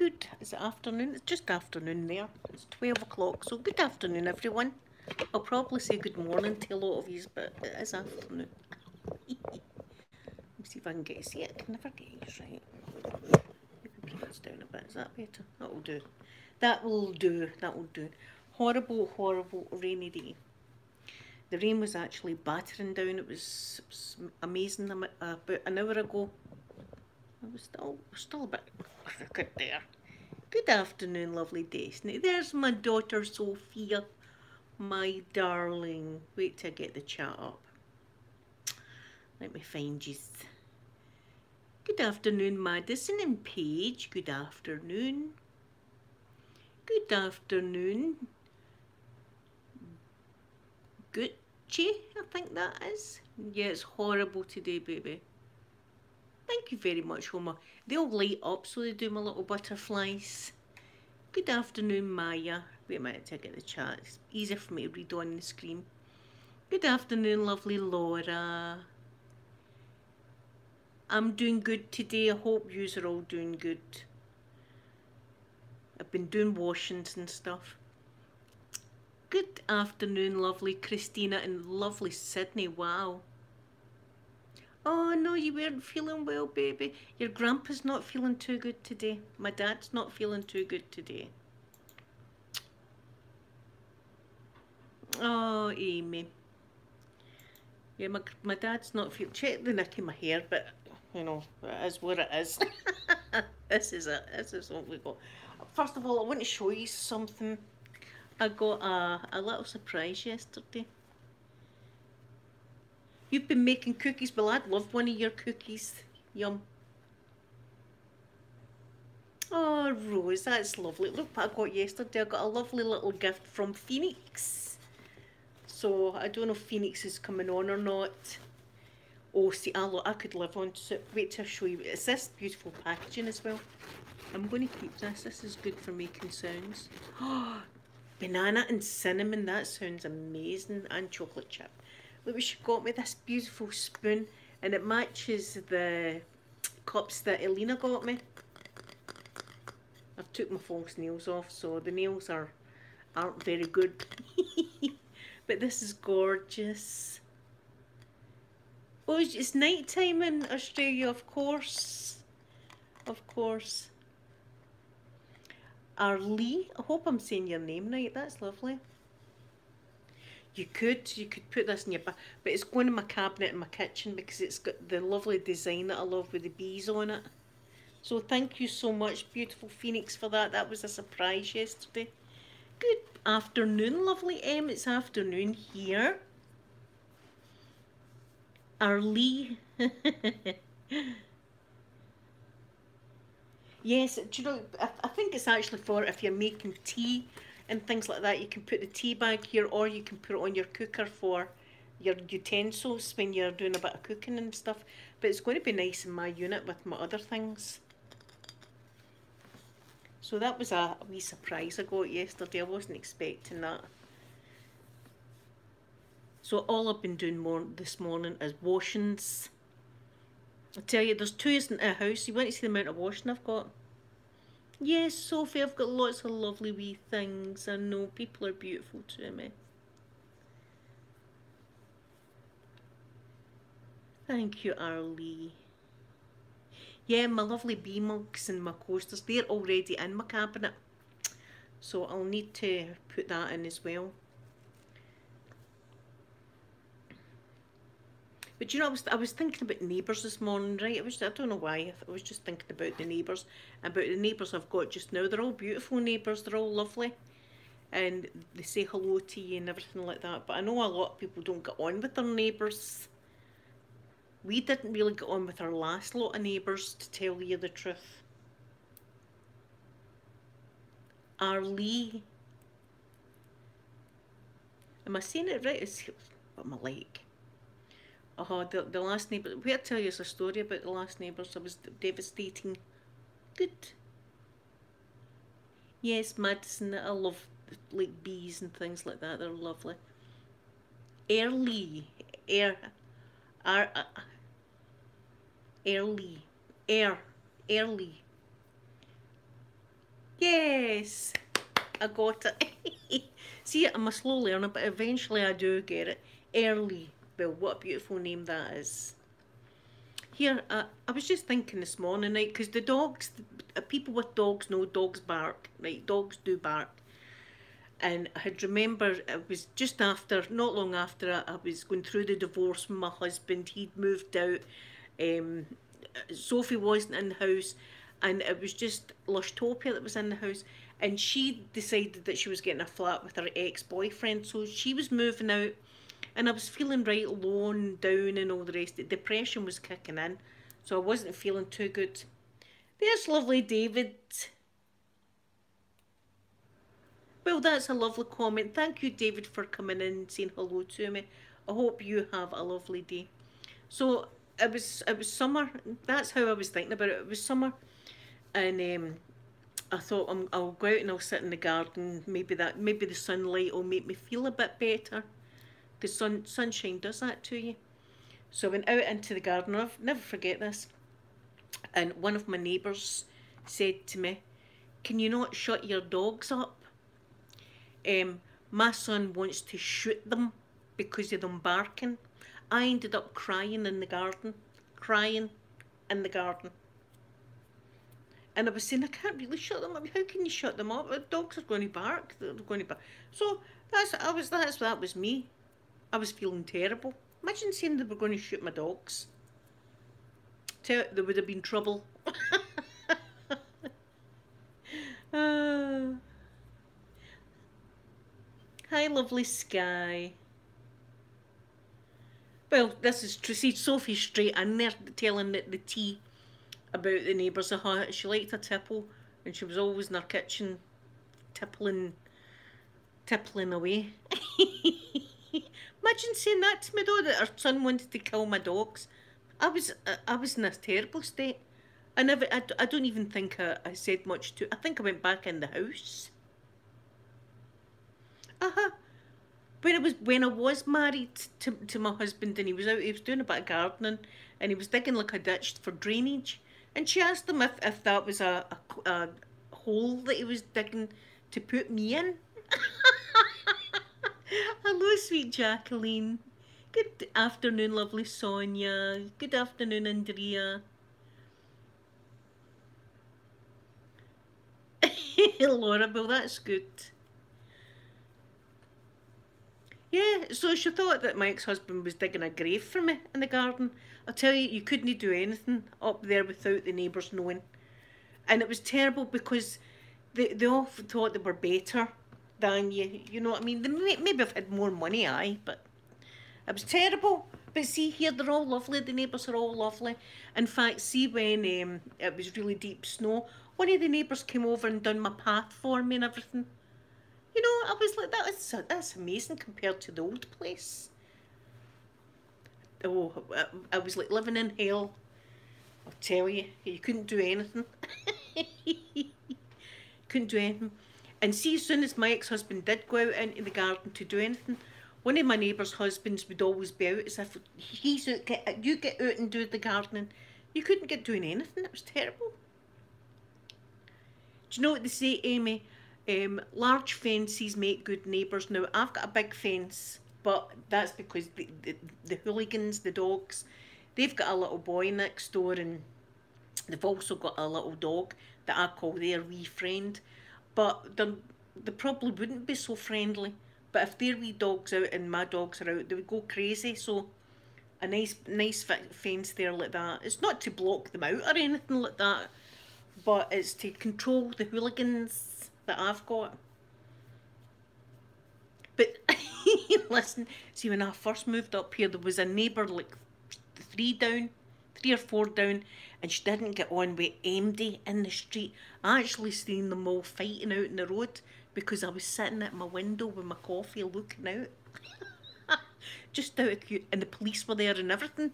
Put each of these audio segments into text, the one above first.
good, is it afternoon? It's just afternoon there. It's 12 o'clock, so good afternoon, everyone. I'll probably say good morning to a lot of you, but it is afternoon. Let me see if I can get you see it. I can never get you right. Maybe bring this down a bit. Is that better? That'll do. That will do. That will do. Horrible, horrible rainy day. The rain was actually battering down. It was amazing about an hour ago. We're still a bit crooked there. Good afternoon, lovely Destiny. There's my daughter Sophia, my darling. Wait till I get the chat up. Let me find you. Good afternoon, Madison and Paige. Good afternoon. Good afternoon. Gucci, I think that is. Yeah, it's horrible today, baby. Thank you very much, Homer. They all light up, so they do my little butterflies. Good afternoon, Maya. Wait a minute till I get the chat. It's easier for me to read on the screen. Good afternoon, lovely Laura. I'm doing good today. I hope yous are all doing good. I've been doing washings and stuff. Good afternoon, lovely Christina and lovely Sydney. Wow. Oh no, you weren't feeling well, baby. Your grandpa's not feeling too good today. My dad's not feeling too good today. Oh, Amy. Yeah, my dad's not feeling... Check the nick in my hair, but, you know, it is what it is. This is it. This is what we got. First of all, I want to show you something. I got a little surprise yesterday. You've been making cookies. Well, I'd love one of your cookies. Yum. Oh, Rose, that's lovely. Look what I got yesterday. I got a lovely little gift from Phoenix. So, I don't know if Phoenix is coming on or not. Oh, see, I could live on to it. Wait till I show you. It's this beautiful packaging as well. I'm going to keep this. This is good for making sounds. Oh, banana and cinnamon. That sounds amazing. And chocolate chip. Look what she got me. This beautiful spoon. And it matches the cups that Elena got me. I've took my false nails off, so the nails aren't very good. But this is gorgeous. Oh, it's night time in Australia, of course. Of course. Arlie, I hope I'm saying your name right. That's lovely. You could put this in your bag, but it's going in my cabinet in my kitchen because it's got the lovely design that I love with the bees on it. So thank you so much, beautiful Phoenix, for that. That was a surprise yesterday. Good afternoon, lovely Em. It's afternoon here. Arlie. Yes, do you know, I think it's actually for if you're making tea and things like that. You can put the tea bag here, or you can put it on your cooker for your utensils when you're doing a bit of cooking and stuff. But it's going to be nice in my unit with my other things. So that was a wee surprise I got yesterday. I wasn't expecting that. So all I've been doing this morning is washings. I tell you, there's two in a house. You want to see the amount of washing I've got? Yes, Sophie, I've got lots of lovely wee things. I know, people are beautiful to me. Thank you, Arlie. Yeah, my lovely bee mugs and my coasters, they're already in my cabinet. So I'll need to put that in as well. But you know, I was thinking about neighbours this morning, right? I don't know why. I was just thinking about the neighbours. About the neighbours I've got just now. They're all beautiful neighbours. They're all lovely. And they say hello to you and everything like that. But I know a lot of people don't get on with their neighbours. We didn't really get on with our last lot of neighbours, to tell you the truth. Arlie. Am I saying it right? It's what am I like? Oh, the last neighbour. Wait, I'll tell you a story about the last neighbours. It was devastating. Good. Yes, Madison. I love like bees and things like that. They're lovely. Early, air, early, early. Yes, I got it. See, I'm a slow learner, but eventually I do get it. Early. Well, what a beautiful name that is. Here, I was just thinking this morning, right, because the dogs, people with dogs know dogs bark, right? Dogs do bark. And I had remembered it was just after, not long after I was going through the divorce with my husband. He'd moved out. Um, Sophie wasn't in the house, and it was just Lushtopia that was in the house. And she decided that she was getting a flat with her ex-boyfriend, so she was moving out. And I was feeling right low and down and all the rest. The depression was kicking in, so I wasn't feeling too good. There's lovely David. Well, that's a lovely comment. Thank you, David, for coming in and saying hello to me. I hope you have a lovely day. So it was summer. That's how I was thinking about it. It was summer, and I thought I'll go out and I'll sit in the garden. Maybe the sunlight will make me feel a bit better. The sunshine does that to you. So I went out into the garden. I'll never forget this. And one of my neighbours said to me, "Can you not shut your dogs up? My son wants to shoot them because of them barking." I ended up crying in the garden. Crying in the garden. And I was saying, I can't really shut them up. How can you shut them up? The dogs are going to bark. They're going to bark. So that was me. I was feeling terrible. Imagine saying they were going to shoot my dogs. There would have been trouble. uh, Hi, lovely Sky. Well, this is true. See, Sophie's straight in there telling the tea about the neighbours of her. She liked a tipple, and she was always in her kitchen tippling away. Imagine saying that to me though, that her son wanted to kill my dogs. I was in a terrible state. I don't even think I said much to. I think I went back in the house. Uh-huh. When I was married to my husband, and he was out, he was doing a bit of gardening, and he was digging like a ditch for drainage. And she asked him if that was a hole that he was digging to put me in. Hello, sweet Jacqueline. Good afternoon, lovely Sonia. Good afternoon, Andrea. Laura, well, that's good. Yeah, so she thought that my ex-husband was digging a grave for me in the garden. I tell you, you couldn't do anything up there without the neighbours knowing. And it was terrible because they all thought they were better than you. You know what I mean? They maybe have had more money, aye, but it was terrible. But see here, they're all lovely. The neighbours are all lovely. In fact, see when it was really deep snow, one of the neighbours came over and done my path for me and everything. You know, I was like, that's amazing compared to the old place. Oh, I was like living in hell. I'll tell you, you couldn't do anything. Couldn't do anything. And see, as soon as my ex-husband did go out into the garden to do anything, one of my neighbours' husbands would always be out as if he's out, you get out and do the gardening. You couldn't get doing anything. It was terrible. Do you know what they say, Amy? Large fences make good neighbours. Now, I've got a big fence, but that's because the hooligans, the dogs, they've got a little boy next door, and they've also got a little dog that I call their wee friend. But they probably wouldn't be so friendly. But if their wee dog's out and my dogs are out, they would go crazy. So a nice fence there like that. It's not to block them out or anything like that, but it's to control the hooligans that I've got. But listen, see, when I first moved up here, there was a neighbour like three or four down, and she didn't get on with MD in the street. I actually seen them all fighting out in the road because I was sitting at my window with my coffee looking out. Just out of cute, and the police were there and everything.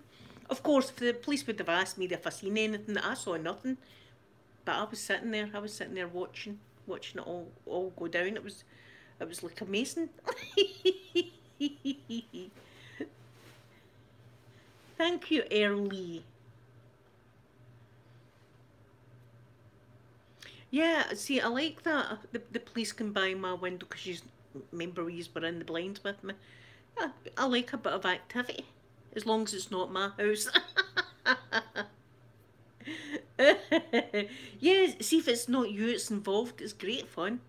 Of course, if the police would have asked me if I seen anything, I saw nothing. But I was sitting there watching it all go down. It was like amazing. Thank you, Early. Yeah, see, I like that. The police can bang my window because she's remember we were in the blinds with me. I like a bit of activity, as long as it's not my house. Yeah, see if it's not you, it's involved. It's great fun.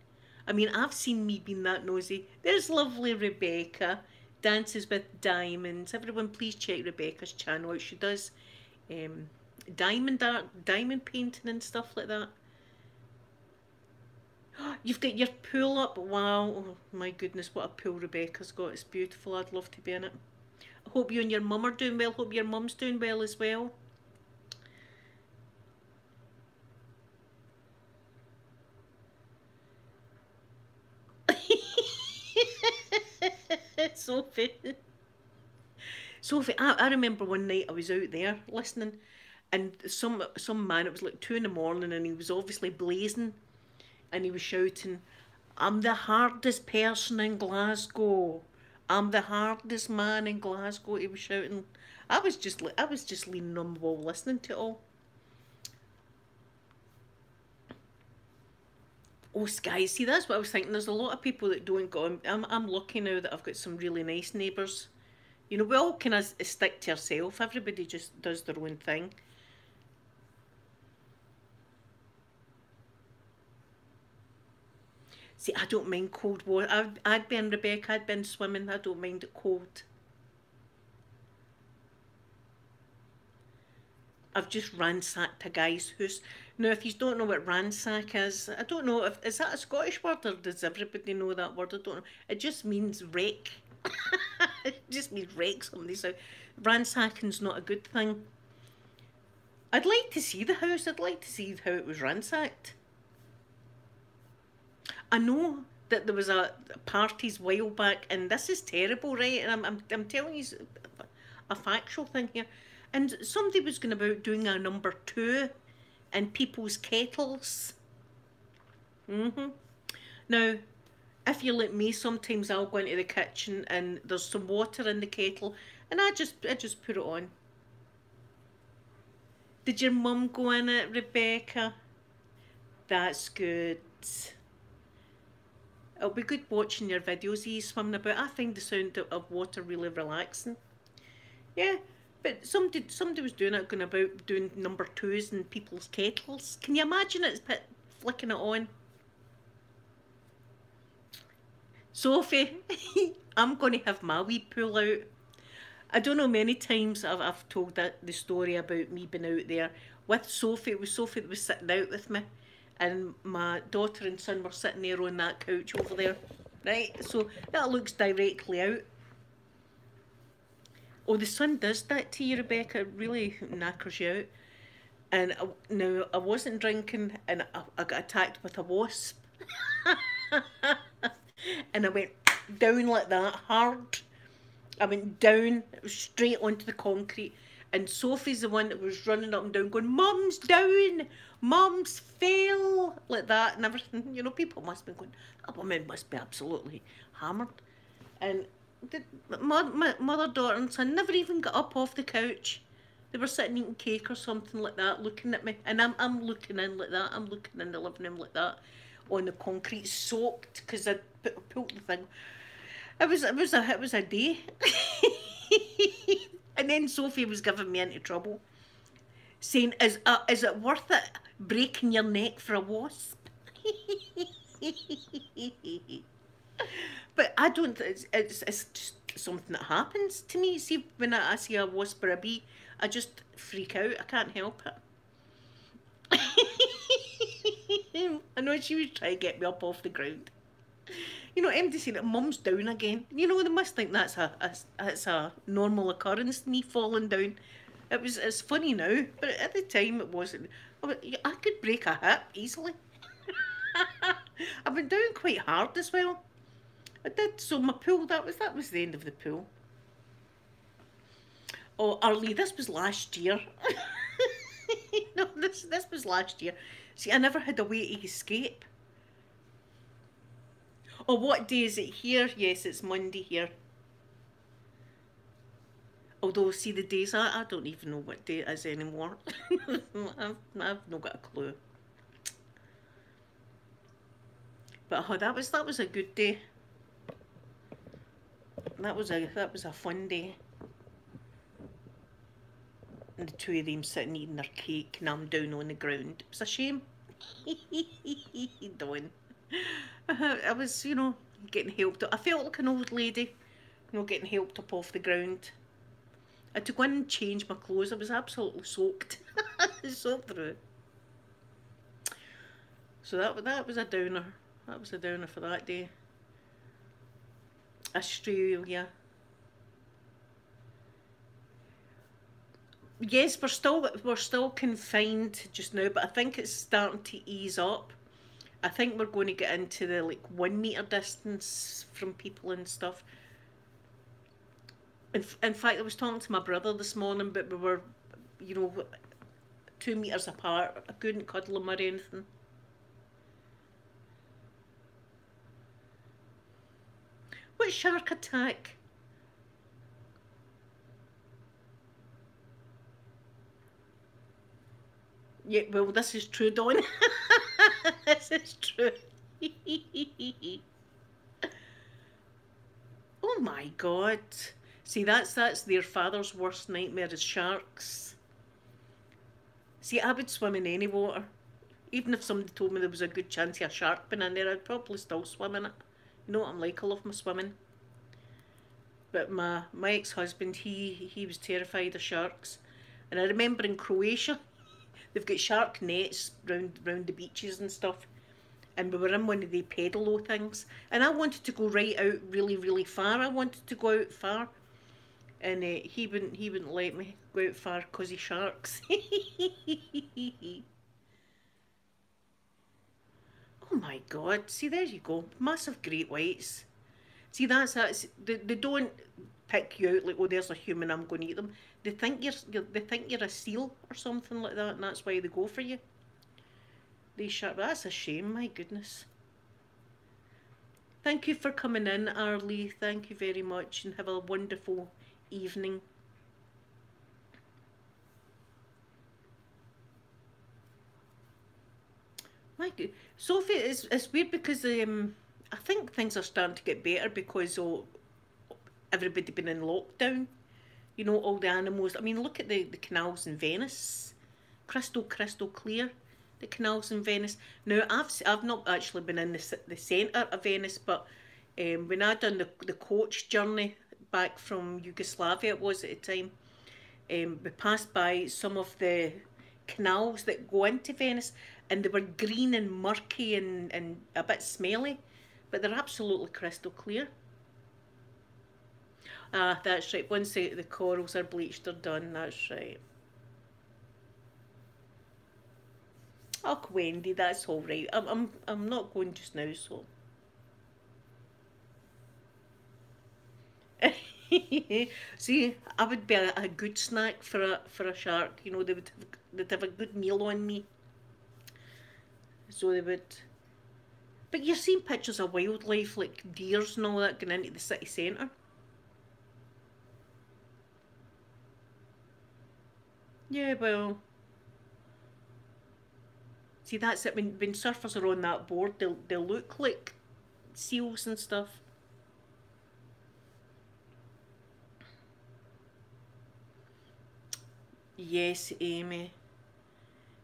I mean, I've seen me being that nosy. There's lovely Rebecca, dances with diamonds. Everyone, please check Rebecca's channel out. She does um, diamond art, diamond painting, and stuff like that. You've got your pool up. Wow. Oh, my goodness, what a pool Rebecca's got. It's beautiful. I'd love to be in it. I hope you and your mum are doing well. Hope your mum's doing well as well. Sophie. Sophie, I remember one night I was out there listening, and some man, it was like 2 in the morning, and he was obviously blazing, and he was shouting, "I'm the hardest person in Glasgow. I'm the hardest man in Glasgow." He was shouting. I was just leaning on the wall listening to it all. Oh, Sky, see, that's what I was thinking. There's a lot of people that don't go. I'm lucky now that I've got some really nice neighbours. You know, we all kind of stick to ourselves. Everybody just does their own thing. See, I don't mind cold water. I'd been Rebecca. I'd been swimming. I don't mind it cold. I've just ransacked a guy's house. Now, if you don't know what ransack is, I don't know if is that a Scottish word or does everybody know that word? I don't know. It just means wreck. It just means wreck somebody. So, ransacking's not a good thing. I'd like to see the house. I'd like to see how it was ransacked. I know that there was a parties while back, and this is terrible, right? And I'm telling you a factual thing here. And somebody was going about doing a number two in people's kettles. Now, if you're like me, sometimes I'll go into the kitchen and there's some water in the kettle, and I just put it on. Did your mum go in it, Rebecca? That's good. It'll be good watching your videos of you swimming about. I find the sound of water really relaxing. Yeah, but somebody was doing it, going about doing number twos in people's kettles. Can you imagine it? Flicking it on? Sophie, I'm going to have my wee pool out. I don't know, many times I've told the story about me being out there with Sophie. It was Sophie that was sitting out with me, and my daughter and son were sitting there on that couch over there. Right, so that looks directly out. Oh, the sun does that to you, Rebecca. It really knackers you out. And now I wasn't drinking, and I got attacked with a wasp, and I went down like that hard. I went down straight onto the concrete, and Sophie's the one that was running up and down, going, "Mum's down, Mum's fell," like that, and everything. You know, people must be going, "That woman must be absolutely hammered." And my mother, daughter, and son never even got up off the couch. They were sitting eating cake or something like that, looking at me, and I'm looking in like that. I'm looking in the living room like that, on the concrete, soaked because I pulled the thing. It was a day. And then Sophie was giving me into trouble, saying, is it worth it breaking your neck for a wasp?" But I don't. It's just something that happens to me. See, when I see a wasp or a bee, I just freak out. I can't help it. I know she was trying to get me up off the ground. You know, MD saying that Mum's down again. You know, they must think that's a normal occurrence, me falling down. It's funny now, but at the time it wasn't. I could break a hip easily. I've been down quite hard as well. I did. So my pool, that was the end of the pool. Oh, Arlie, this was last year. No, this was last year. See, I never had a way to escape. Oh, what day is it here? Yes, it's Monday here. Although, see, the days, I don't even know what day it is anymore. I've not got a clue. But oh, that was a good day. That was a fun day. And the two of them sitting eating their cake and I'm down on the ground. It was a shame. Dawn. I was, getting helped up. I felt like an old lady, getting helped up off the ground. I had to go in and change my clothes. I was absolutely soaked. Soaked through. So that was a downer. That was a downer for that day. Australia. Yes, we're still confined just now, but I think it's starting to ease up. I think we're going to get into the 1 meter distance from people and stuff. In fact, I was talking to my brother this morning, but we were, 2 meters apart. I couldn't cuddle him or anything. What shark attack? Yeah, well, this is true, Dawn. This is true. Oh my God. See, that's their father's worst nightmare is sharks. See, I would swim in any water. Even if somebody told me there was a good chance of a shark being in there, I'd probably still swim in it. You know what I'm like, I love my swimming. But my ex-husband, he was terrified of sharks. And I remember in Croatia, they've got shark nets round the beaches and stuff. And we were in one of the pedalo things. And I wanted to go right out really, really far. I wanted to go out far. And he wouldn't let me go out far because of sharks. Oh my God. See, there you go. Massive great whites. See, that's they don't pick you out like, oh, there's a human, I'm going to eat them. They think you're a seal or something like that, and that's why they go for you. That's a shame, my goodness. Thank you for coming in, Arlie. Thank you very much, and have a wonderful evening. My good, Sophie, it's weird because I think things are starting to get better because everybody been in lockdown. All the animals. I mean, look at the canals in Venice, crystal clear. The canals in Venice. Now, I've not actually been in the centre of Venice, but when I done the coach journey back from Yugoslavia, it was at the time, we passed by some of the canals that go into Venice, and they were green and murky and a bit smelly, but they're absolutely crystal clear. Ah, that's right. Once the corals are bleached, they're done. That's right. Oh, Wendy, that's all right. I'm not going just now, so. See, I would be a good snack for a shark. They'd have a good meal on me. So they would. But you're seeing pictures of wildlife like deers and all that going into the city centre. Yeah, well. See, that's it. When surfers are on that board, they'll look like seals and stuff. Yes, Amy.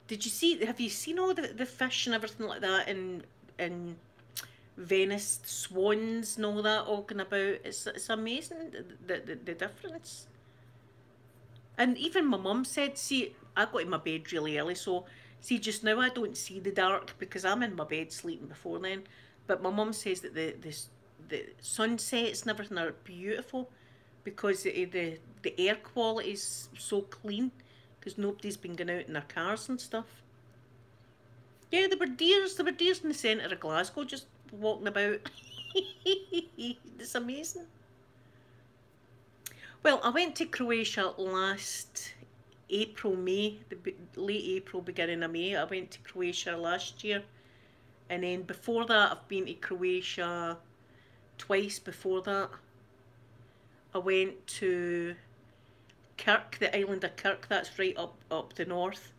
Have you seen all the fish and everything like that in Venice, swans and all that walking about? It's amazing the difference. And even my mum said, see, I got in my bed really early, so see, just now I don't see the dark because I'm in my bed sleeping before then. But my mum says that the sunsets and everything are beautiful because the air quality is so clean because nobody's been going out in their cars and stuff. Yeah, there were deers. There were deers in the centre of Glasgow just walking about. It's amazing. Well, I went to Croatia last April, May, late April, beginning of May. I went to Croatia last year. And then before that, I've been to Croatia twice before that. I went to Kirk, the island of Kirk, that's right up the north.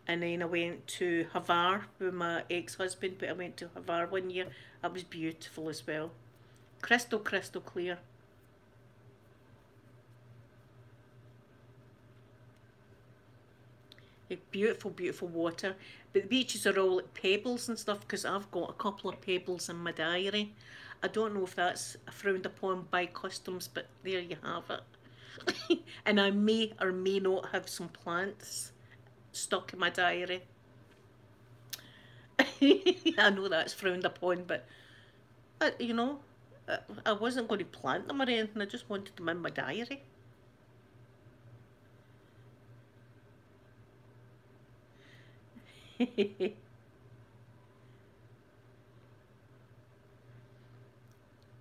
And then I went to Havar with my ex-husband, but I went to Havar one year. That was beautiful as well. Crystal, crystal clear. Beautiful, beautiful water. But the beaches are all like pebbles and stuff because I've got a couple of pebbles in my diary. I don't know if that's frowned upon by customs, but there you have it. And I may or may not have some plants stuck in my diary. I know that's frowned upon, but you know, I wasn't going to plant them or anything. I just wanted them in my diary.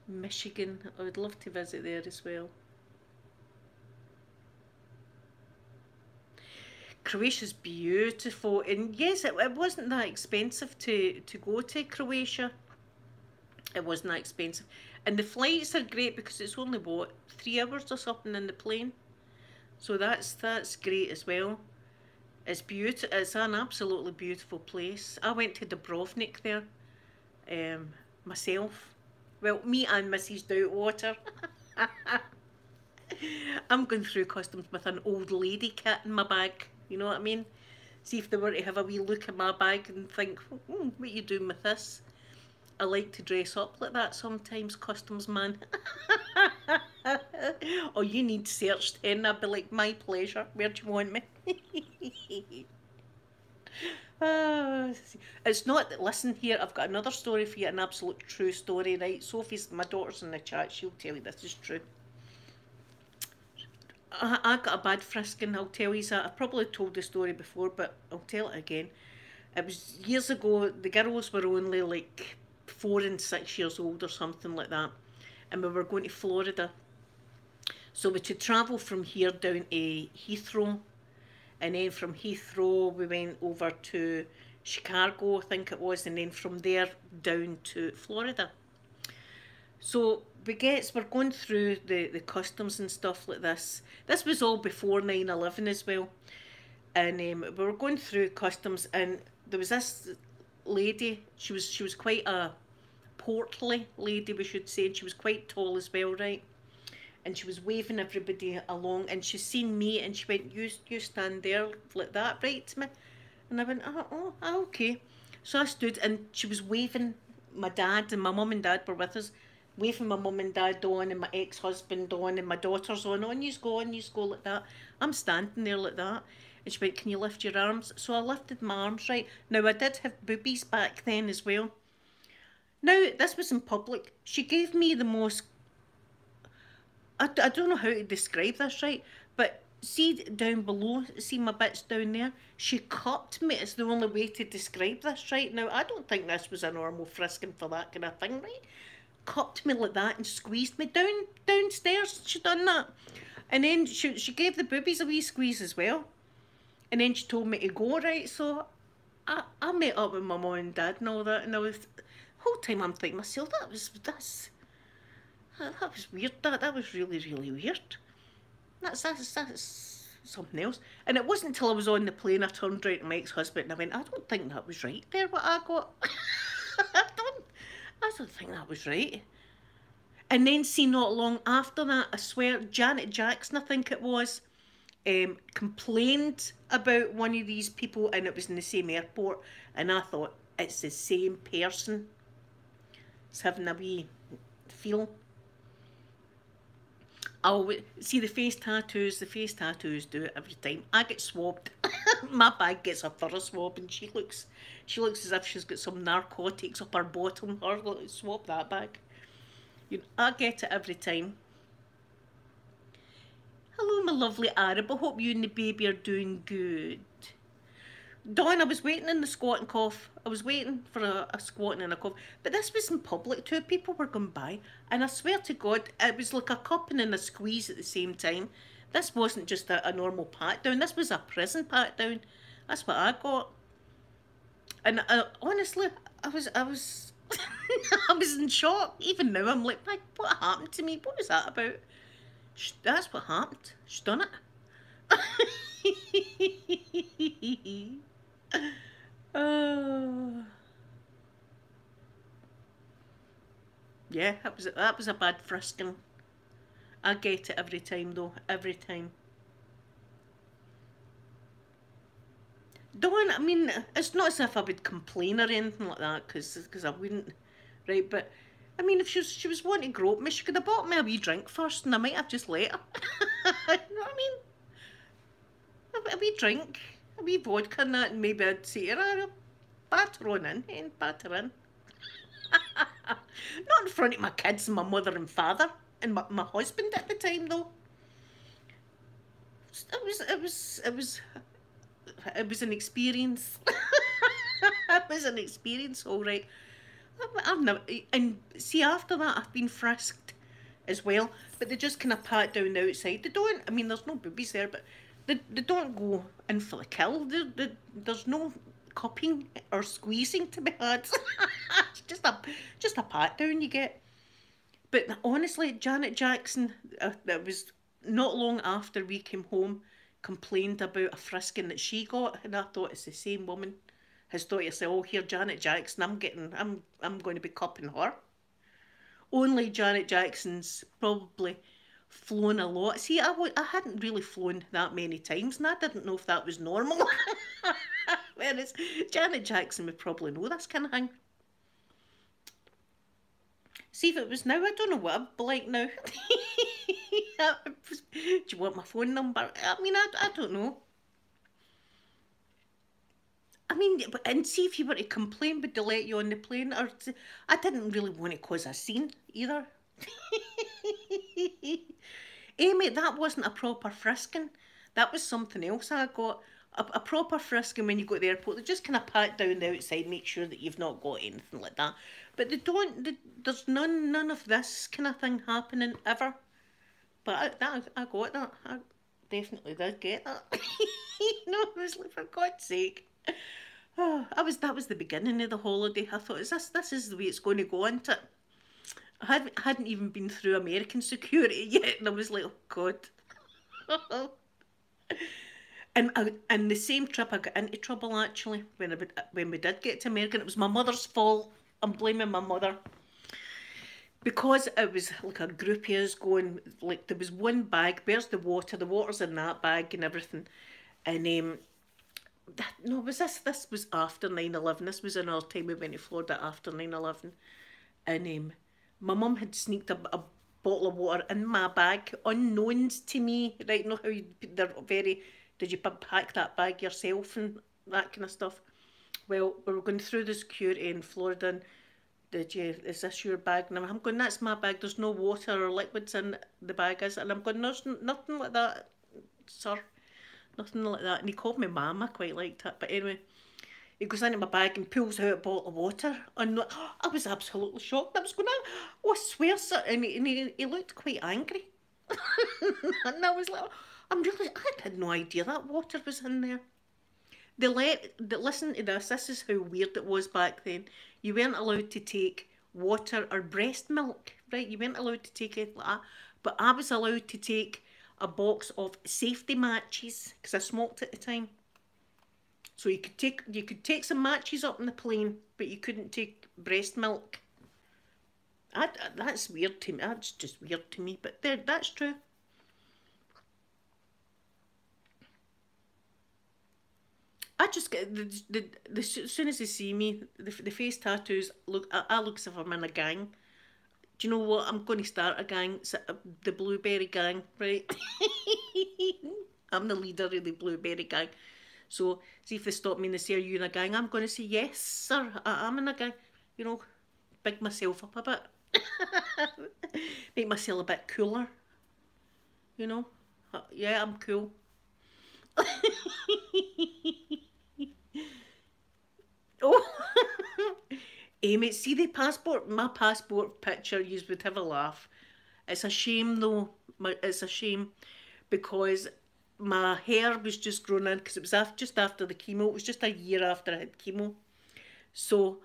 Michigan, I would love to visit there as well. Croatia's beautiful, and yes, it wasn't that expensive to go to Croatia. It wasn't that expensive, and the flights are great because it's only what 3 hours or something in the plane, so that's great as well. It's beautiful. It's an absolutely beautiful place. I went to Dubrovnik there, myself. Well, me and Mrs. Doubtwater. I'm going through customs with an old lady kit in my bag. You know what I mean? See if they were to have a wee look at my bag and think, what are you doing with this? I like to dress up like that sometimes, customs man. Oh, you need search then. I'd be like, my pleasure. Where do you want me? It's not, listen here, I've got another story for you, an absolute true story, right? Sophie's, my daughter's in the chat, she'll tell you this is true. I got a bad frisking, I'll tell you that. I've probably told the story before, but I'll tell it again. It was years ago, the girls were only like 4 and 6 years old or something like that. And we were going to Florida. So we could travel from here down to Heathrow. And then from Heathrow we went over to Chicago, I think it was. And then from there down to Florida. So we're going through the customs and stuff like this. This was all before 9/11 as well. And we were going through customs and there was this lady, she was quite a portly lady, we should say, and she was quite tall as well, right? And she was waving everybody along and she seen me and she went, you stand there like that, right, to me? And I went, oh, okay. So I stood and she was waving my dad, and my mum and dad were with us, waving my mum and dad on and my ex-husband on and my daughters on you go like that. I'm standing there like that. And she went, can you lift your arms? So I lifted my arms, right? Now I did have boobies back then as well. Now, this was in public. She gave me the most, I don't know how to describe this, right? But see down below, see my bits down there? She cupped me. It's the only way to describe this, right? Now, I don't think this was a normal frisking for that kind of thing, right? Cupped me like that and squeezed me downstairs. She done that. And then she gave the boobies a wee squeeze as well. And then she told me to go, right? So I met up with my mum and dad and all that, and I was, the whole time I'm thinking myself, that was weird. That was really, really weird. That's something else. And it wasn't until I was on the plane I turned right to my ex-husband and I went, I don't think that was right there, what I got. I don't think that was right. And then see, not long after that, I swear, Janet Jackson, I think it was, complained about one of these people, and it was in the same airport, and I thought, it's the same person. It's having a wee feel. I'll see the face tattoos do it every time. I get swabbed. My bag gets a thorough swab and she looks as if she's got some narcotics up her bottom. Her swab that bag. I get it every time. Hello, my lovely Arab. I hope you and the baby are doing good. Dawn, I was waiting in the squat and cough. I was waiting for a squatting and a cough. But this was in public. 2 people were going by. And I swear to God, it was like a cupping and a squeeze at the same time. This wasn't just a normal pat down. This was a prison pat down. That's what I got. And honestly, I was I was in shock. Even now, I'm like, what happened to me? What was that about? That's what happened. She's done it. Uh, yeah, that was a bad frisking. I get it every time though, every time. Don't, I mean, it's not as if I would complain or anything like that, because I wouldn't, right? But, I mean, if she was wanting to grope me, she could have bought me a wee drink first, and I might have just let her. You know what I mean? A wee drink, a wee vodka and that, and maybe I'd say to her, batter on in, and batter in. Not in front of my kids and my mother and father, and my husband at the time, though. It was an experience. It was an experience, all right. I've never, and see, after that, I've been frisked as well, but they just kind of pat down the outside. They don't, I mean, there's no boobies there, but they don't go in for the kill. There's no cupping or squeezing to be had. It's just a pat down you get. But honestly, Janet Jackson, that was not long after we came home, complained about a frisking that she got, and I thought it's the same woman has thought to say, "Oh, here, Janet Jackson, I'm going to be cupping her." Only Janet Jackson's probably flown a lot. See, I hadn't really flown that many times, and I didn't know if that was normal. Whereas Janet Jackson would probably know this kind of thing. See, if it was now, I don't know what I'd be like now. Do you want my phone number? I mean, I don't know. I mean, and see if you were to complain, would they let you on the plane? I didn't really want to cause a scene either. Amy, that wasn't a proper frisking. That was something else I got. A proper frisking when you go to the airport. They just kind of pat down the outside, make sure that you've not got anything like that. But there's none of this kind of thing happening ever. But I got that. I definitely did get that. No, I was like, for God's sake. Oh, that was the beginning of the holiday. I thought, this is the way it's going to go, isn't it? I hadn't even been through American security yet, and I was like, oh God. And the same trip I got into trouble actually when we did get to America. It was my mother's fault. I'm blaming my mother. Because it was like a group of us going, like there was one bag, where's the water? The water's in that bag and everything. And no, this was after 9/11. This was another time we went to Florida after 9/11. And my mum had sneaked a bottle of water in my bag, unknowns to me. Right, know how they're very, did you pack that bag yourself and that kind of stuff? Well, we were going through the security in Florida and is this your bag? And I'm going, that's my bag. There's no water or liquids in the bag, is it? And I'm going, there's nothing like that, sir. Nothing like that. And he called me Mum. I quite liked it. But anyway, he goes into my bag and pulls out a bottle of water. And I was absolutely shocked. I was going, oh, I swear, sir. And he looked quite angry. And I was like, I had no idea that water was in there. Listen to this. This is how weird it was back then. You weren't allowed to take water or breast milk, right? You weren't allowed to take it like that. But I was allowed to take a box of safety matches because I smoked at the time. So you could take some matches up on the plane, but you couldn't take breast milk. That's weird to me. That's just weird to me. But that's true. I just get as soon as they see me, the face tattoos look. I look as if I'm in a gang. Do you know what? I'm going to start a gang, the Blueberry Gang, right? I'm the leader of the Blueberry Gang. So see if they stop me and they say, "Are you in a gang?" I'm going to say, "Yes, sir. I'm in a gang." You know, big myself up a bit, make myself a bit cooler. You know, yeah, I'm cool. Oh, Amy, see my passport picture, you would have a laugh. It's a shame though, it's a shame because my hair was just grown in because it was just after the chemo. It was just a year after I had chemo. So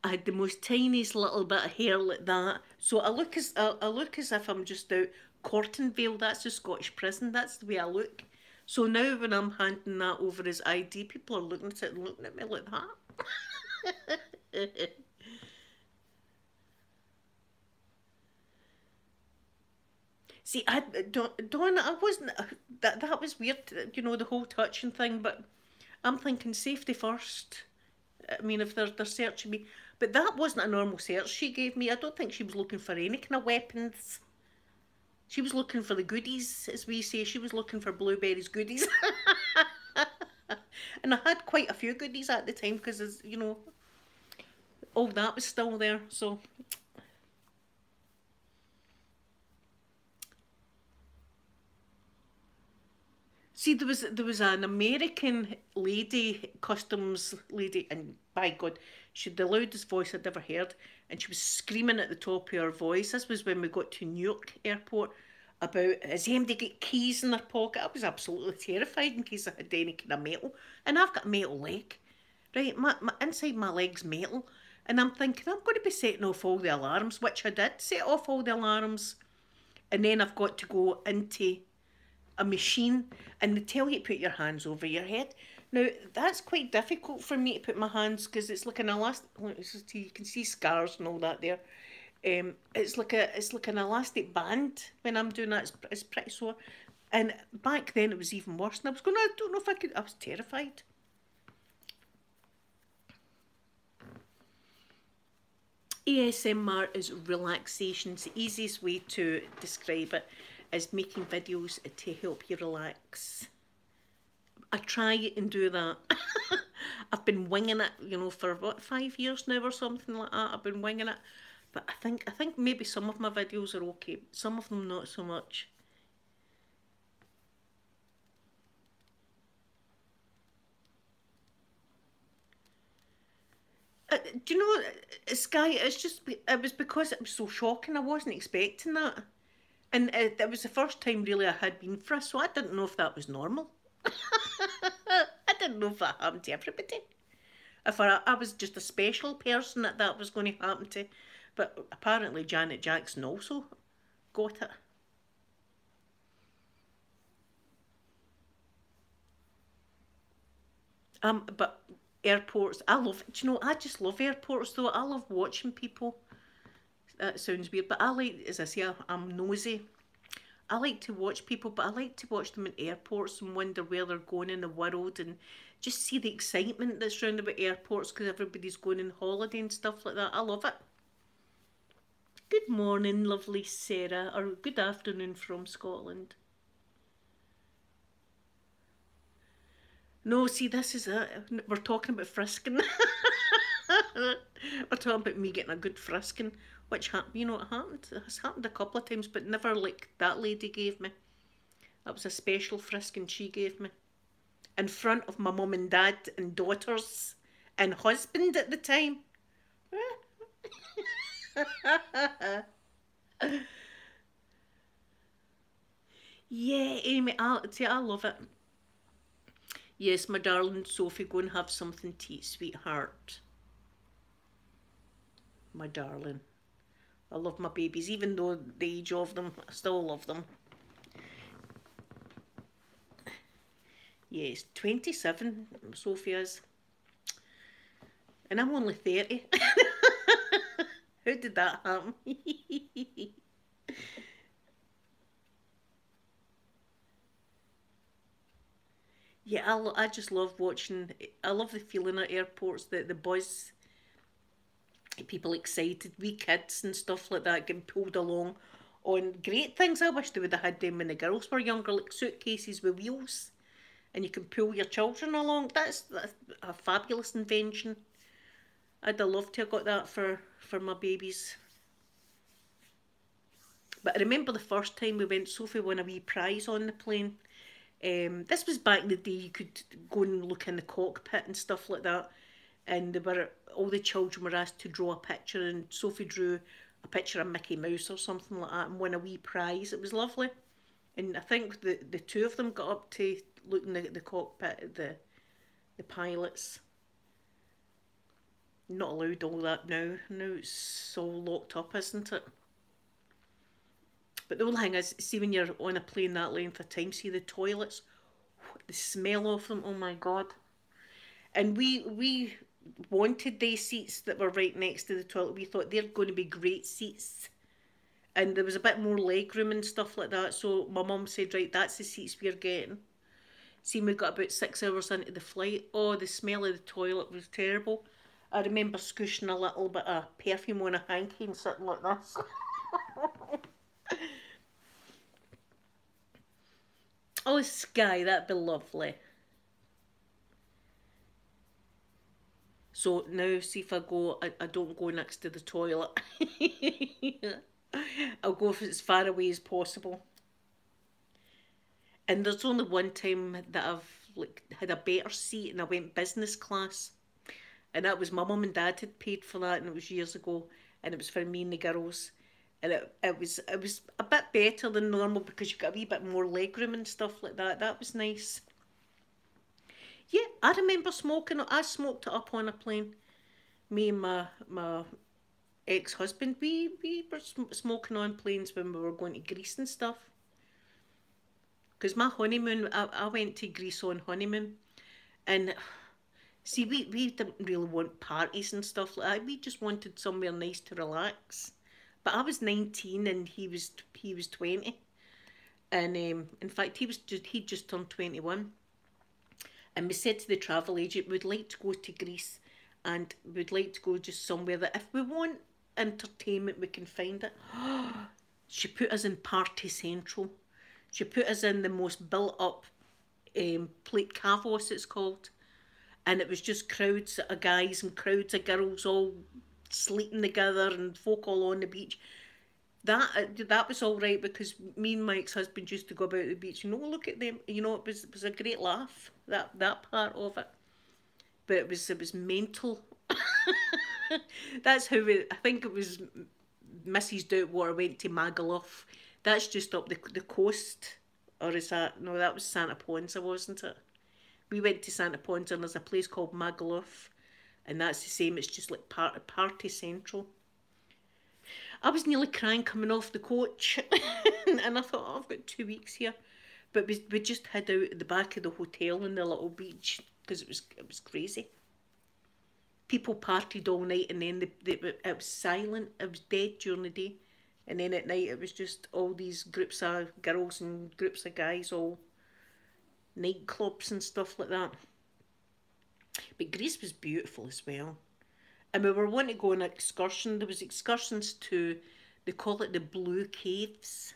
I had the most tiniest little bit of hair like that. So I look as if I'm just out Cortonvale. That's the Scottish prison. That's the way I look. So now when I'm handing that over as ID, people are looking at it and looking at me like that. See, Dawn, I wasn't. That was weird, the whole touching thing. But I'm thinking safety first. I mean, if they're searching me, but that wasn't a normal search she gave me. I don't think she was looking for any kind of weapons. She was looking for the goodies, as we say. She was looking for Blueberry's goodies, and I had quite a few goodies at the time because, all that was still there. So see, there was an American lady, customs lady, and by God, she had the loudest voice I'd ever heard, and she was screaming at the top of her voice. This was when we got to Newark Airport about has anybody got keys in their pocket. I was absolutely terrified in case I had any kind of metal, and I've got a metal leg, right? My inside my leg's metal, and I'm thinking I'm going to be setting off all the alarms, which I did set off all the alarms, and then I've got to go into a machine and they tell you to put your hands over your head. Now that's quite difficult for me to put my hands because it's like an elastic. You can see scars and all that there. It's like an elastic band when I'm doing that. It's pretty sore. And back then it was even worse. And I was going, I don't know if I could. I was terrified. ASMR is relaxation. It's the easiest way to describe it is making videos to help you relax. I try and do that. I've been winging it, for what, 5 years now or something like that. I've been winging it. But I think maybe some of my videos are okay, some of them not so much. Do you know, Sky, it was because it was so shocking. I wasn't expecting that. And it was the first time really I had been for, so I didn't know if that was normal. I didn't know if that happened to everybody. If I was just a special person that was going to happen to. But apparently Janet Jackson also got it. But airports, I love, do you know, I just love airports though. I love watching people. That sounds weird, but I like, as I say, I'm nosy. I like to watch people, but I like to watch them in airports and wonder where they're going in the world and just see the excitement that's round about airports because everybody's going on holiday and stuff like that. I love it. Good morning, lovely Sarah, or good afternoon from Scotland. No, see, this is it. We're talking about frisking. We're talking about me getting a good frisking, which happened, it happened. It has happened a couple of times, but never like that lady gave me. That was a special frisking she gave me. In front of my mum and dad and daughters and husband at the time. Yeah, Amy, I love it. Yes, my darling Sophie, go and have something to eat, sweetheart. My darling. I love my babies, even though the age of them, I still love them. Yes, 27, Sophie is. And I'm only 30. How did that happen? Yeah, I just love watching. I love the feeling at airports, the buzz, people excited, wee kids and stuff like that getting pulled along on great things. I wish they would have had them when the girls were younger, like suitcases with wheels, and you can pull your children along. That's a fabulous invention. I'd have loved to have got that for my babies. But I remember the first time we went, Sophie won a wee prize on the plane. This was back in the day. You could go and look in the cockpit and stuff like that, and all the children were asked to draw a picture, and Sophie drew a picture of Mickey Mouse or something like that, and won a wee prize. It was lovely, and I think the two of them got up to look in the cockpit at the pilots. Not allowed all that now. Now it's all locked up, isn't it? But the only thing is, see when you're on a plane that length of time, see the toilets. The smell of them, oh my God. And we wanted these seats that were right next to the toilet. We thought they're going to be great seats. And there was a bit more leg room and stuff like that. So my mum said, right, that's the seats we're getting. See, we got about 6 hours into the flight. Oh, the smell of the toilet was terrible. I remember squishing a little bit of perfume on a hanky and something like this. Oh, Sky, that'd be lovely. So now, see if I go, I don't go next to the toilet. I'll go as far away as possible. And there's only one time that I've like had a better seat and I went business class. And that was my mum and dad had paid for that and it was years ago and it was for me and the girls. And it was a bit better than normal because you got a wee bit more legroom and stuff like that. That was nice. Yeah, I remember smoking it. I smoked it up on a plane. Me and my ex husband, we were smoking on planes when we were going to Greece and stuff. Because my honeymoon, I went to Greece on honeymoon, and see, we didn't really want parties and stuff like that. We just wanted somewhere nice to relax. But I was 19 and he was 20, and in fact he'd just turned 21. And we said to the travel agent, we'd like to go to Greece and we'd like to go just somewhere that if we want entertainment, we can find it. She put us in Party Central. She put us in the most built up Plate Cavos, it's called. And it was just crowds of guys and crowds of girls all sleeping together and folk all on the beach. That was all right because me and my ex-husband used to go about the beach and look at them. It was a great laugh, that part of it. But it was mental. That's how I think it was Mrs. Doubtwater went to Magaluf. That's just up the coast. Or is that, no, that was Santa Ponsa, wasn't it? We went to Santa Ponsa and there's a place called Magaluf. And that's the same, it's just like Party Central. I was nearly crying coming off the coach. And I thought, oh, I've got 2 weeks here. But we just hid out at the back of the hotel in the little beach because it was crazy. People partied all night and then it was silent. It was dead during the day. And then at night it was just all these groups of girls and groups of guys, all nightclubs and stuff like that. But Greece was beautiful as well. And we were wanting to go on an excursion. There was excursions to, they call it the Blue Caves.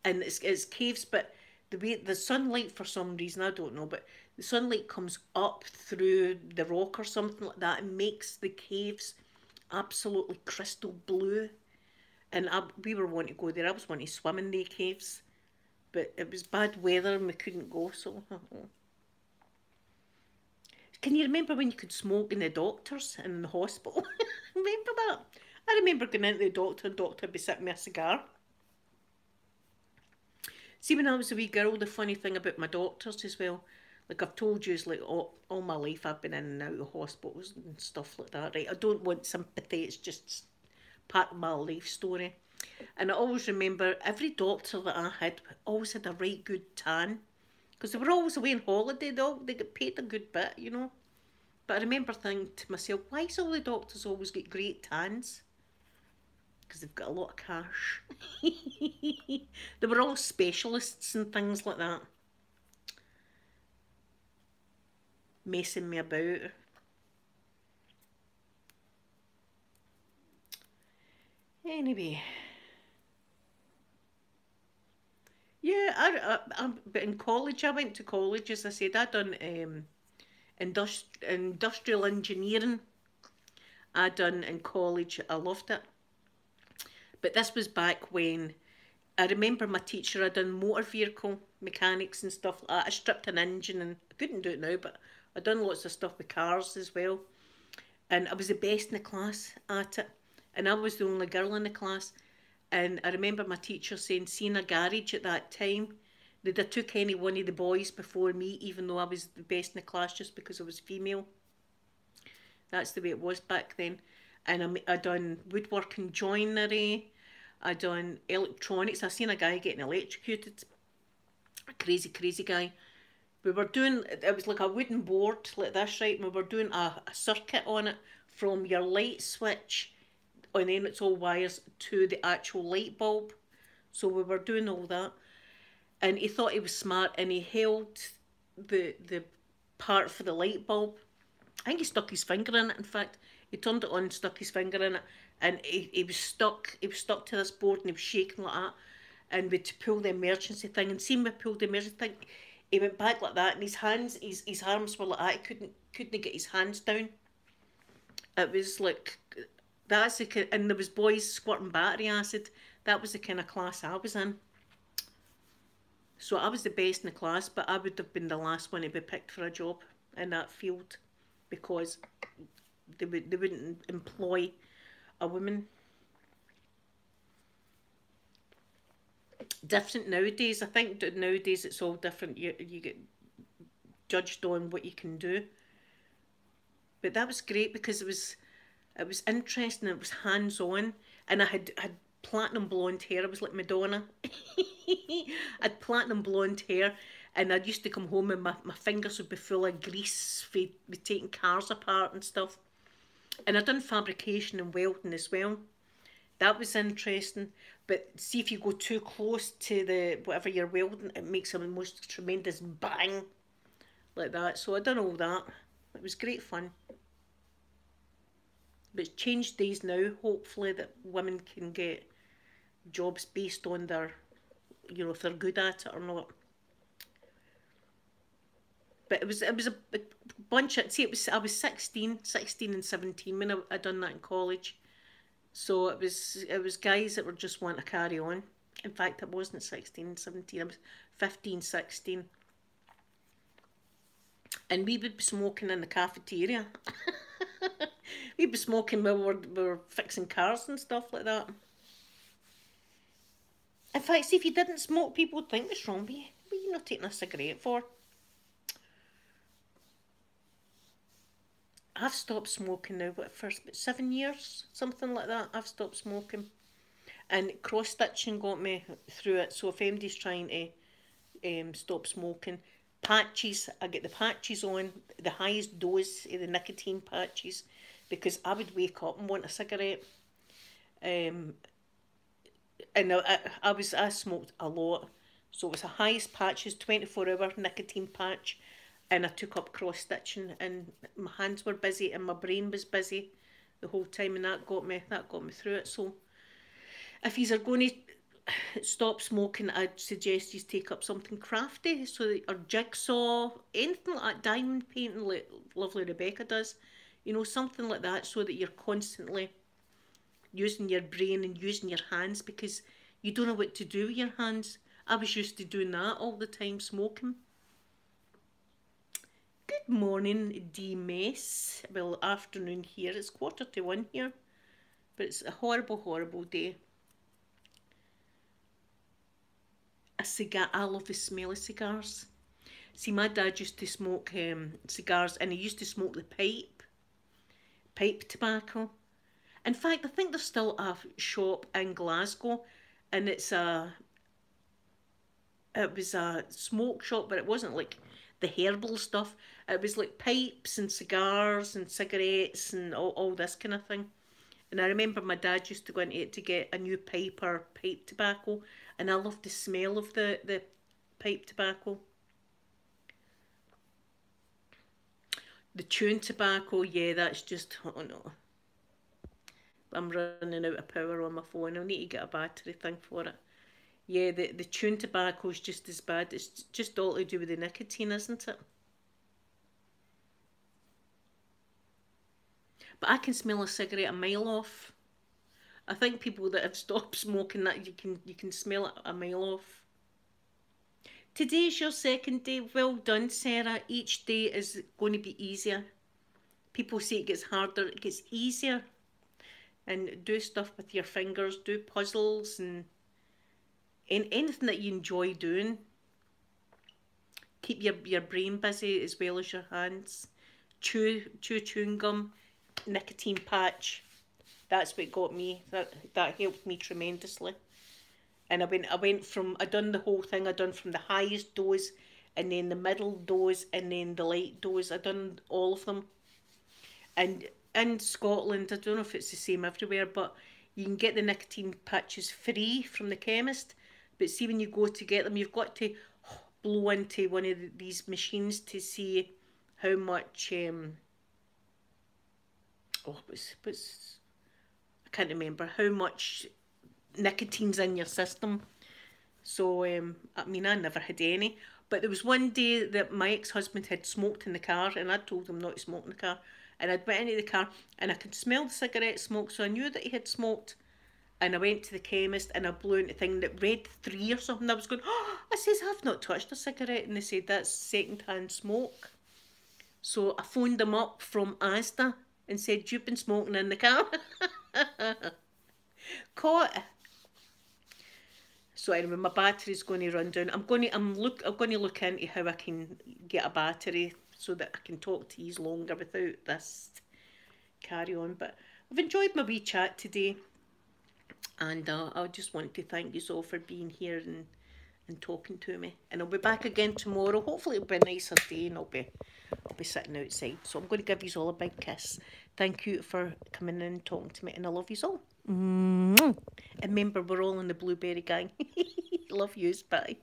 And it's caves, but the way the sunlight, for some reason, I don't know, but the sunlight comes up through the rock or something like that and makes the caves absolutely crystal blue. And we were wanting to go there. I was wanting to swim in the caves, but it was bad weather and we couldn't go. So, can you remember when you could smoke in the doctors in the hospital? Remember that? I remember going into the doctor and doctor would be sitting with a cigar. See, when I was a wee girl, the funny thing about my doctors as well, like I've told you, is like all my life I've been in and out of hospitals and stuff like that, right? I don't want sympathy, it's just part of my life story. And I always remember every doctor that I had always had a right good tan. Because they were always away on holiday, they got paid a good bit. But I remember thinking to myself, why does all the doctors always get great tans? Because they've got a lot of cash. They were all specialists and things like that. Messing me about. Anyway. Yeah, but in college, I went to college, as I said, I done industrial engineering. I done in college, I loved it. But this was back when I remember my teacher had done motor vehicle mechanics and stuff like that. I stripped an engine and I couldn't do it now, but I done lots of stuff with cars as well. And I was the best in the class at it. And I was the only girl in the class. And I remember my teacher saying, seeing a garage at that time, they'd have took any one of the boys before me, even though I was the best in the class just because I was female. That's the way it was back then. And I done woodworking joinery. I done electronics. I seen a guy getting electrocuted. A crazy, crazy guy. We were doing, it was like a wooden board like this, right? We were doing a circuit on it from your light switch, and then it's all wires to the actual light bulb. So we were doing all that. And he thought he was smart and he held the part for the light bulb. I think he stuck his finger in it, in fact. He turned it on, stuck his finger in it, and he was stuck. He was stuck to this board and he was shaking like that. And we had to pull the emergency thing. And seeing me pull the emergency thing, he went back like that, and his hands, his arms were like that. He couldn't get his hands down. It was like that's the and there was boys squirting battery acid. That was the kind of class I was in. So I was the best in the class, but I would have been the last one to be picked for a job in that field because they wouldn't employ a woman. Different nowadays. I think that nowadays it's all different. You get judged on what you can do. But that was great because it was interesting. It was hands on, and I had platinum blonde hair. I was like Madonna. I had platinum blonde hair, and I used to come home and my fingers would be full of grease for taking cars apart and stuff. And I done fabrication and welding as well. That was interesting. But see if you go too close to the whatever you're welding, it makes a most tremendous bang like that. So I done all that. It was great fun. But it's changed days now, hopefully, that women can get jobs based on their, if they're good at it or not. But it was a bunch of, see, I was 16 and 17 when I done that in college. So it was guys that were just wanting to carry on. In fact, I wasn't 16 and 17, I was 15, 16. And we would be smoking in the cafeteria. We'd be smoking while we were fixing cars and stuff like that. In fact, see, if you didn't smoke, people would think, what's wrong with you? What are you not taking a cigarette for? I've stopped smoking now, but for about 7 years, something like that, I've stopped smoking. And cross-stitching got me through it, so if anybody's trying to stop smoking, patches, I get the patches on, the highest dose of the nicotine patches, because I would wake up and want a cigarette. And I smoked a lot, so it was the highest patches, 24-hour nicotine patch, and I took up cross stitching, and my hands were busy and my brain was busy the whole time, and that got me through it. So if you are going to stop smoking, I'd suggest you take up something crafty, or jigsaw, anything like that, diamond painting like lovely Rebecca does, something like that, so that you're constantly using your brain and using your hands, because you don't know what to do with your hands. I was used to doing that all the time, smoking. Good morning, D-Mess. Well, afternoon here. It's 1:45 here, but it's a horrible, horrible day. A cigar. I love the smell of cigars. See, my dad used to smoke cigars, and he used to smoke the pipe tobacco. In fact, I think there's still a shop in Glasgow, and it was a smoke shop, but it wasn't like the herbal stuff. It was like pipes and cigars and cigarettes and all this kind of thing. And I remember my dad used to go into it to get a new pipe or pipe tobacco, and I loved the smell of the pipe tobacco. The chewing tobacco, yeah, that's just, oh no. I'm running out of power on my phone. I'll need to get a battery thing for it. Yeah, the chewing tobacco is just as bad. It's just all to do with the nicotine, isn't it? But I can smell a cigarette a mile off. I think people that have stopped smoking, that you can smell it a mile off. Today's your second day. Well done, Sarah. Each day is going to be easier. People say it gets harder. It gets easier. And do stuff with your fingers. Do puzzles and anything that you enjoy doing. Keep your brain busy as well as your hands. Chew chewing gum. Nicotine patch. That's what got me. That helped me tremendously. And I done the whole thing. I done from the highest dose and then the middle dose, and then the light dose. I done all of them. And in Scotland, I don't know if it's the same everywhere, but you can get the nicotine patches free from the chemist. But see, when you go to get them, you've got to blow into one of these machines to see how much. I can't remember how much nicotine's in your system. So, I mean, I never had any. But there was one day that my ex-husband had smoked in the car, and I told him not to smoke in the car. And I'd went into the car, and I could smell the cigarette smoke, so I knew that he had smoked. And I went to the chemist, and I blew into a thing that read 3 or something. I was going, oh, I says, I've not touched a cigarette. And they said, that's second-hand smoke. So I phoned them up from Asda and said, you've been smoking in the car. Caught. So anyway, my battery's going to run down. I'm going to look into how I can get a battery so that I can talk to you longer without this carry on. But I've enjoyed my wee chat today, and I just want to thank you all for being here and talking to me. And I'll be back again tomorrow. Hopefully it'll be a nicer day, and I'll be sitting outside. So I'm going to give you all a big kiss. Thank you for coming in and talking to me, and I love you all. And remember, we're all in the Blueberry Gang. Love yous. Bye.